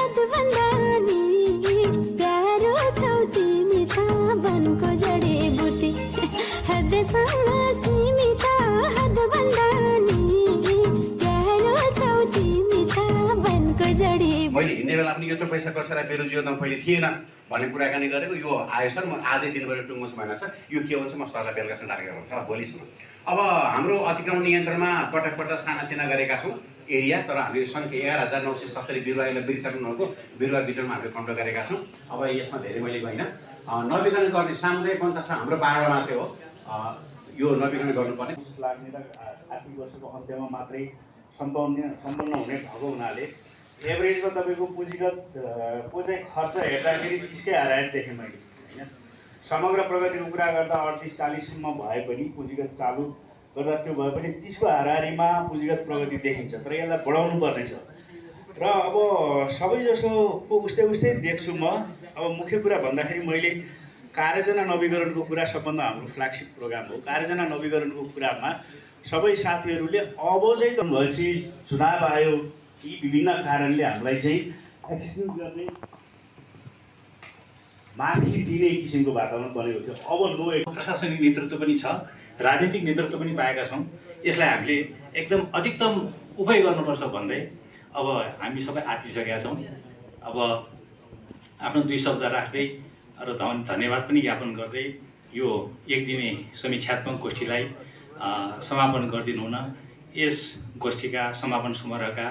हदभन्दा नि प्यारो छौ तिमी त वनको जडीबुटी हृदयसँग सीमित हदभन्दा नि प्यारो छौ तिमी त वनको जडीबुटी। मैले हिँड्ने बेला पनि यत्रो पैसा कसैलाई मेरो जीवनमा पहिले थिएन भन्ने कुराकानी गरेको यो आयो सर। म आजै दिनभरि टुङ्गोस् भनेको छ। यो के हुन्छ म सरलाई बेलुकासम्म टार्गेट गर्छु भोलिसम्म। अब हाम्रो अतिक्रमण नियन्त्रणमा पटक पटक सानातिना गरेका छौँ एरिया, तर हामीले सङ्ख्या 11,970 बिरुवा यसलाई बिर्सक्नुभएको बिरुवा बिटरमा हामीले कन्ट्रोल गरेका छौँ। अब यसमा धेरै मैले गइनँ। नवीकरण गर्ने सामुदायिक वन तथा हाम्रो 12 मात्रै हो यो नवीकरण गर्नुपर्ने। लाग्ने र आर्थिक वर्षको अन्त्यमा मात्रै सम्पन्न हुने भएको हुनाले एभरेजमा तपाईँको पुँजीगत खर्च हेर्दाखेरि 30कै हाराहारी देखेँ मैले होइन। समग्र प्रगतिको कुरा गर्दा 38-40सम्म भए पनि पुँजीगत चालु गर्दा त्यो भए पनि 30को हाराहारीमा पुँजीगत प्रगति देखिन्छ, तर यसलाई बढाउनु पर्ने छ। र अब सबैजसोको उस्तै देख्छु म। अब मुख्य कुरा भन्दाखेरि मैले कार्यजना नवीकरणको कुरा सबभन्दा हाम्रो फ्ल्यागसिप प्रोग्राम हो। कार्यजना नवीकरणको कुरामा सबै साथीहरूले अब चाहिँ त भएपछि चुनाव आयो कि विभिन्न कारणले हामीलाई चाहिँ एक्सक्युज गर्ने माथि दिने किसिमको वातावरण बनेको थियो। अब प्रशासनिक नेतृत्व पनि छ, राजनीतिक नेतृत्व पनि पाएका छौँ। यसलाई हामीले एकदम अधिकतम उपयोग गर्नुपर्छ भन्दै अब हामी सबै आतिसकेका छौँ। अब आफ्नो 2 शब्द राख्दै र धन्यवाद पनि ज्ञापन गर्दै यो एक दिने समीक्षात्मक गोष्ठीलाई समापन गरिदिनु हुन यस गोष्ठीका समापन समारोहका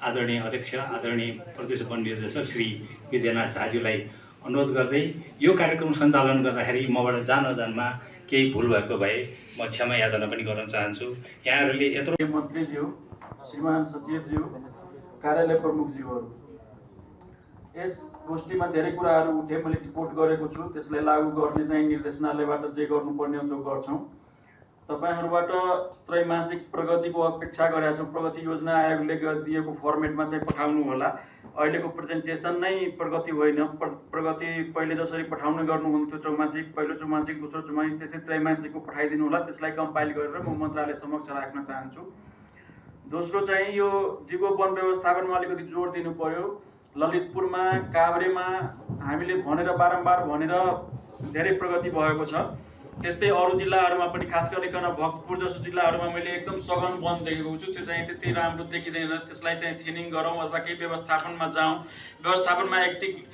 आदरणीय अध्यक्ष आदरणीय प्रदेश वन निर्देशक श्री विद्यानाथ झाज्यूलाई अनुरोध गर्दै यो कार्यक्रम सञ्चालन गर्दाखेरि मबाट जानमा केही भुल भएको भए म क्षमा याचना पनि गर्न चाहन्छु। यहाँहरूले यत्रो मन्त्रीज्यू, श्रीमान सचिवज्यू, कार्यालय प्रमुखज्यूहरू, यस गोष्ठीमा धेरै कुराहरू उठे, मैले रिपोर्ट गरेको छु। त्यसलाई लागू गर्ने चाहिँ निर्देशनालयबाट जे गर्नुपर्ने हो त्यो गर्छौँ। तपाईहरुबाट त्रैमासिक प्रगतिको अपेक्षा गरेका छौँ। प्रगति योजना आयोगले दिएको फर्मेटमा चाहिँ पठाउनु होला। अहिलेको प्रेजेन्टेसन नै प्रगति होइन। प्रगति पहिले जसरी पठाउने गर्नुहुन्थ्यो चौमासिक, पहिलो चौमासिक, दोस्रो चौमासिक, त्यसै त्रैमासिकको पठाइदिनु होला। त्यसलाई कम्पाइल गरेर म मन्त्रालय समक्ष राख्न चाहन्छु। दोस्रो चाहिँ यो जीव वन व्यवस्थापनमा अलिकति जोड दिनु पर्यो। ललितपुरमा, काभ्रेमा हामीले बारम्बार भनेर धेरै प्रगति भएको छ। त्यस्तै अरू जिल्लाहरूमा पनि, खास गरिकन भक्तपुर जस्तो जिल्लाहरूमा मैले एकदम सघन वन देखेको छु। त्यो चाहिँ त्यति राम्रो देखिँदैन। त्यसलाई चाहिँ थिनिङ गरौँ अथवा केही व्यवस्थापनमा जाउँ। व्यवस्थापनमा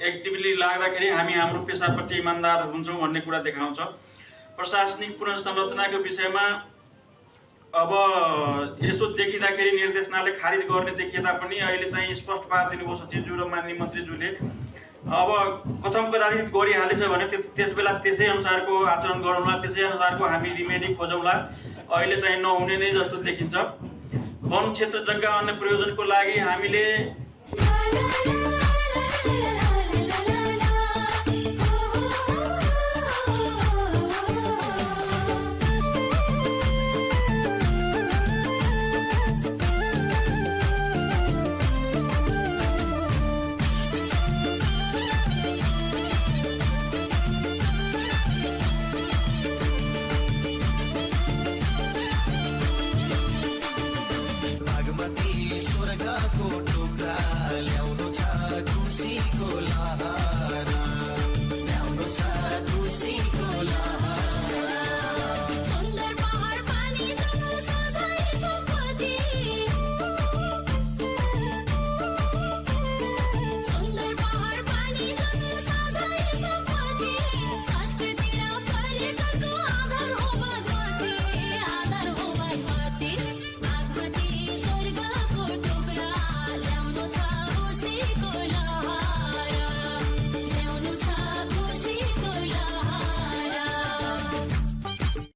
एक्टिभली लाग्दाखेरि हामी हाम्रो पेसाप्रति इमान्दार हुन्छौँ भन्ने कुरा देखाउँछ। प्रशासनिक पुनर्संरचनाको विषयमा अब यसो देखिँदाखेरि निर्देशनाले खारिज गर्ने देखिए तापनि अहिले चाहिँ स्पष्ट पारिदिनु भयो सचिवज्यू र माननीय मन्त्रीज्यूले। अब कथम कदाचित गरिहालेछ भने त्यस बेला त्यसै अनुसारको आचरण गरौँला, त्यसै अनुसारको हामी रिमेडी खोजौँला। अहिले चाहिँ नहुने नै जस्तो देखिन्छ। वन क्षेत्र जग्गा अन्य प्रयोजनको लागि हामीले